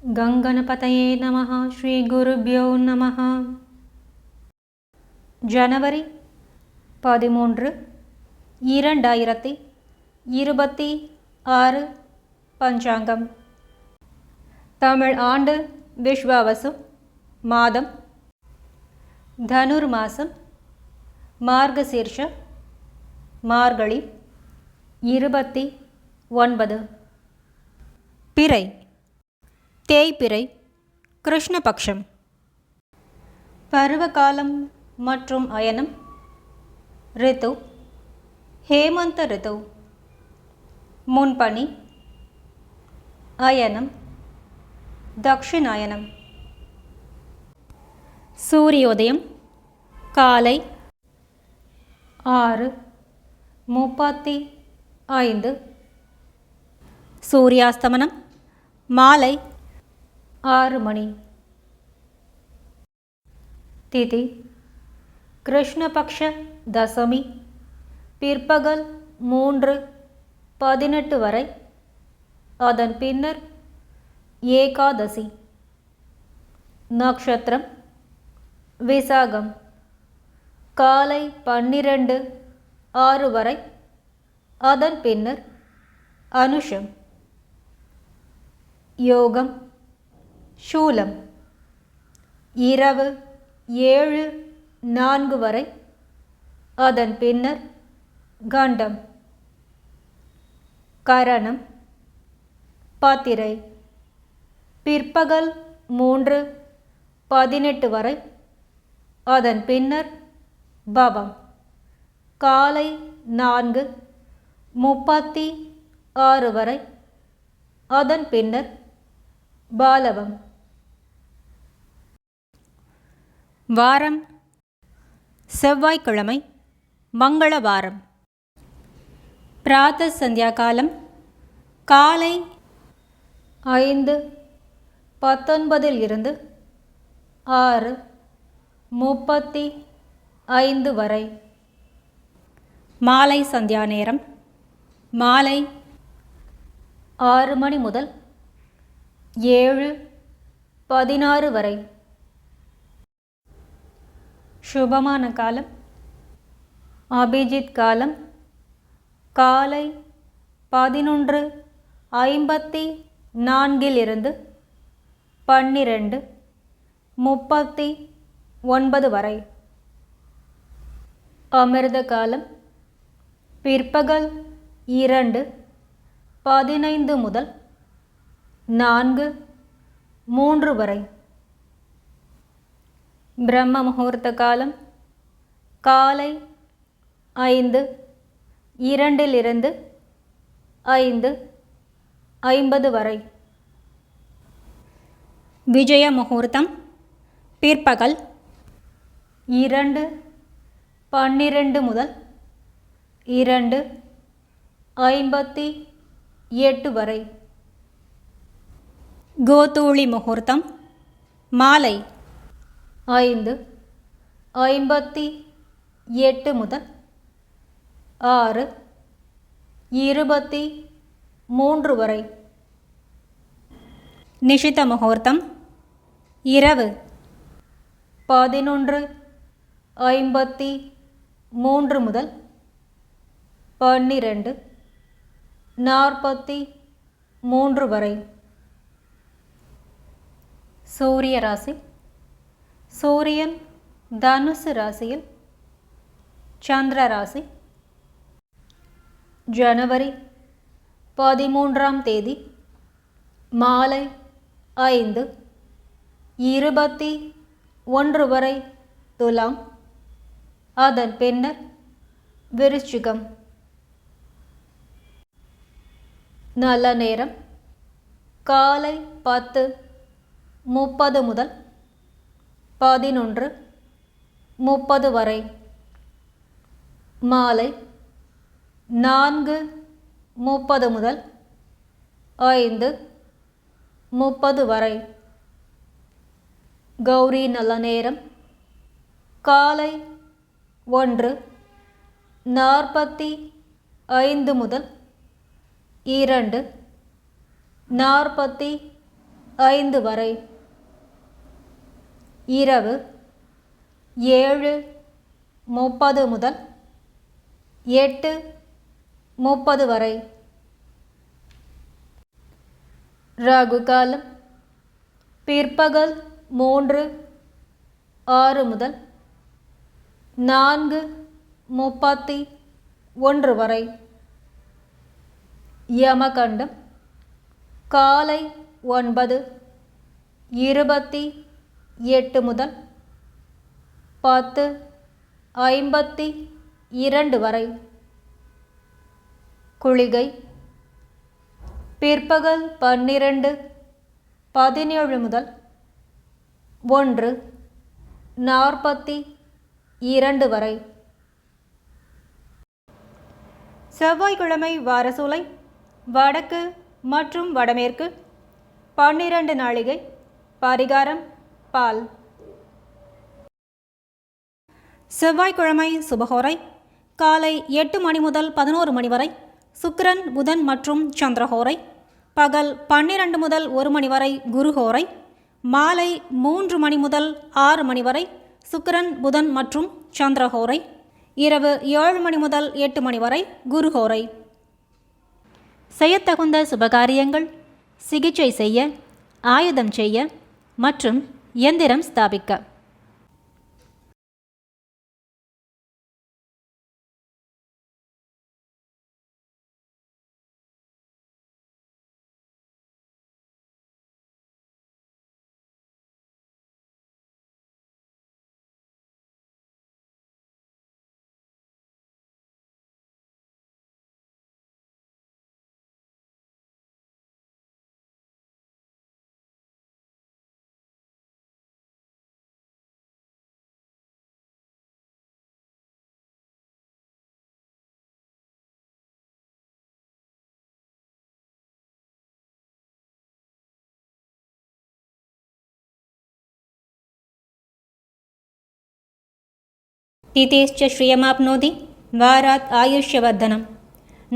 கங்கணபதயே நமः. ஸ்ரீ குருப்யோ நமः. ஜனவரி 13, 2026 பஞ்சாங்கம். தமிழ் ஆண்டு விஸ்வாவசு, மாதம் தனுர் மாதம், மார்கசீர்ஷ, மார்கழி 29. பிறை தேய்பிறை, கிருஷ்ணபக்ஷம். பருவகாலம் மற்றும் அயனம். ரித்து ஹேமந்த ரித்து. முன்பனி. அயனம் தக்ஷிணாயனம். சூரியோதயம் காலை 6:35. சூரியாஸ்தமனம் மாலை 6 மணி. திதி கிருஷ்ணபக்ஷ தசமி, பிற்பகல் 3:18 வரை. அதன் பின்னர் ஏகாதசி. நக்ஷத்திரம் விசாகம், காலை 12:06 வரை. அதன் பின்னர் அனுஷம். யோகம் சூலம், இரவு 7:04 வரை. அதன் பின்னர் கண்டம். கரணம் பாத்திரை, பிற்பகல் 3:18 வரை. அதன் பின்னர் பவம், காலை 4:36 வரை. அதன் பின்னர் பாலவம். வாரம் செவ்வாய்க்கிழமை, மங்களவாரம். பிராத சந்தியா காலம் காலை 5:19 இருந்து 6:35 வரை. மாலை சந்தியா நேரம் மாலை 6 மணி முதல் 7:16 வரை. சுபமான காலம் அபிஜித் காலம் காலை 11:54 இருந்து 12:39 வரை. அமிர்த காலம் பிற்பகல் 2:15 முதல் 4:03 வரை. பிரம்ம முகூர்த்த காலம் காலை 5:02 இருந்து 5:50 வரை. விஜய முகூர்த்தம் பிற்பகல் 2:12 முதல் 2:58 வரை. கோதூளி முகூர்த்தம் மாலை 5:58 முதல் 6:23 வரை. நிஷித முகூர்த்தம் இரவு 11:53 முதல் 12:43 வரை. சூரிய ராசி. சூரியன் தனுசு ராசியில், சந்திர ராசி. ஜனவரி 13ஆம் தேதி மாலை 5:21 வரை துலாம். அதன் பின்னர் விருச்சிகம். நல்ல நேரம் காலை 10:30 முதல் 11:30 வரை. மாலை 4:30 முதல் 5:30 வரை. கௌரி நல்ல நேரம் காலை 1:45 முதல் 2:45 5 வரை. இரவு 7:30 முதல் 8:30 வரை. ராகு காலம் பிற்பகல் 3:06 முதல் 4:31 வரை. யமகண்டம் காலை 9:28 முதல் 10:52 வரை. குளிகை பிற்பகல் 12:17 முதல் 1:42 வரை. செவ்வாய்க்கிழமை வாரசூலை வடக்கு மற்றும் வடமேற்கு 12 நாழிகை. பரிகாரம் பால். செவ்வாய்க்கிழமை சுபஹோரை காலை 8 மணி முதல் 11 மணி வரை. சுக்கிரன் புதன் மற்றும் சந்திரஹோரை பகல் 12 முதல் 1 மணி வரை. குருஹோரை மாலை 3 மணி முதல் 6 மணி வரை. சுக்கிரன் புதன் மற்றும் சந்திரஹோரை இரவு 7 மணி முதல் 8 மணி வரை. குருஹோரை. செய்யத்தகுந்த சுபகாரியங்கள்: சிகிச்சை செய்ய, ஆயுதம் செய்ய மற்றும் எந்திரம் ஸ்தாபிக்க. तिथेश्च श्रियमाप्नोति वारात् आयुष्यवर्धनम्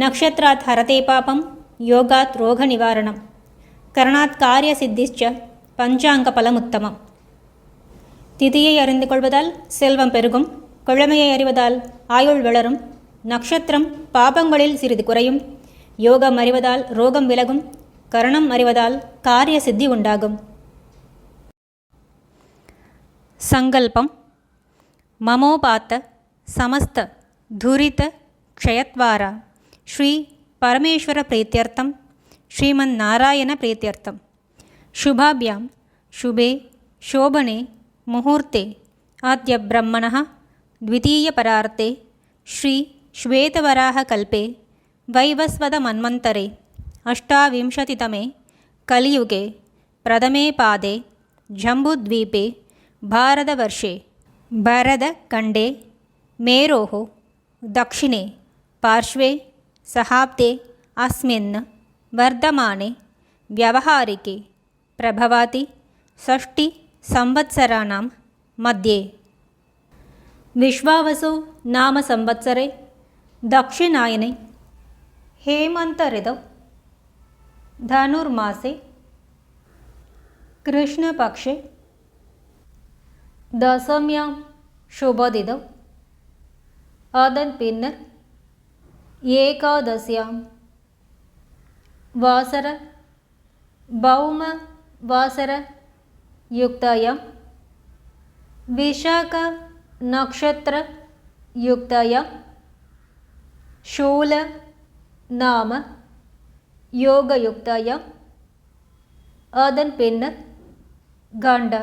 नक्षत्रात् हरते पापं योगात् रोगनिवारणं करणात् कार्यसिद्धिश्च பஞ்சாங்கபலமுத்தமம். திதியை அறிந்து கொள்வதால் செல்வம் பெருகும். கிழமையை அறிவதால் ஆயுள் வளரும். நட்சத்திரம் பாபங்களில் சிறிது குறையும். யோகம் அறிவதால் ரோகம் விலகும். கரணம் அறிவதால் காரிய சித்தி உண்டாகும். சங்கல்பம்: மமோபாத்த சமஸ்த துரித க்ஷயத்வாரா ஸ்ரீ பரமேஸ்வர பிரீத்யர்த்தம் ஸ்ரீமன் நாராயண பிரீத்யர்த்தம். शुभाभ्यां शुभे शोभने मुहूर्ते आद्य ब्रह्मणः द्वितीयपरार्ते श्री श्वेतवराहकल्पे वैवस्वतमन्वन्तरे अष्टाविंशतितमे कलियुगे प्रथमे पादे जम्बूद्वीपे भारतवर्षे भरतखण्डे मेरोः दक्षिणे पार्श्वे सहाब्दे अस्मिन् वर्धमाने व्यावहारिके प्रभवाति षष्टि संवत्सराणां मध्ये विश्वावसु नाम संवत्सरे दक्षिणायने हेमंत ऋतौ धनुर्मासे कृष्णपक्षे दशम्यां शुभदिनौ அதன் பின்னர் ஏகாதசியாம் வாசர பௌம வாசர யுக்தாயாம் विशाख नक्षत्र युक्तायां शूल नाम योगयुक्तायां அதன் பின்னர் கண்ட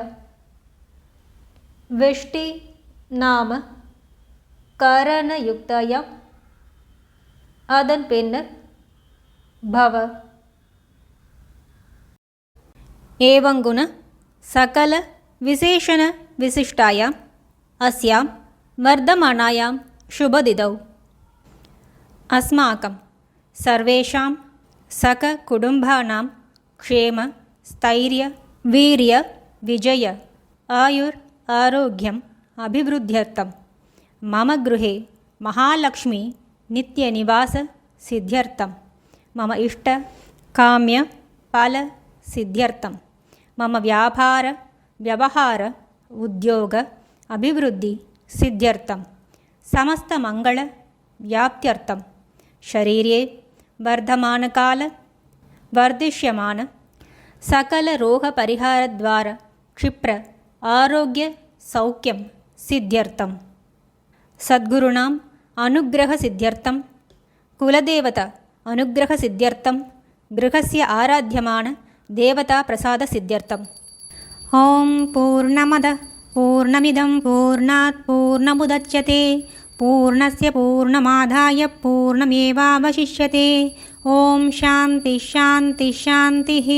विष्टि नाम करणयुक्तायां அதன் பின்னர் भव एवंगुण सकल विशेषण विशिष्टायाम् अस्यां वर्धमानायां शुभदिनौ अस्माकं सर्वेषां सककुटुम्बानां क्षेम स्थैर्य वीर्य विजय आयुर् आरोग्यम् अभिवृद्ध्यर्थं मम गृहे महालक्ष्मी नित्यनिवास सिद्ध्यर्थं मम इष्ट काम्य फल सिद्ध्यर्थं मम व्यापार व्यवहार उद्योग अभिवृद्धि सिद्ध्यर्थं समस्तमङ्गल व्याप्त्यर्थं शरीरे वर्धमानकाल वर्धिष्यमान सकलरोगपरिहारद्वारा क्षिप्र आरोग्य सौख्यं सिद्ध्यर्थं सद्गुरूणाम् अनुग्रहसिद्ध्यर्थं कुलदेवता अनुग्रहसिद्ध्यर्थं गृहस्य आराध्यमान देवताप्रसादसिद्ध्यर्थम् ॐ पूर्णमदः पूर्णमिदं पूर्णात् पूर्णमुदच्यते पूर्णस्य पूर्णमादाय पूर्णमेवावशिष्यते ॐ शान्तिः शान्तिः शान्तिः।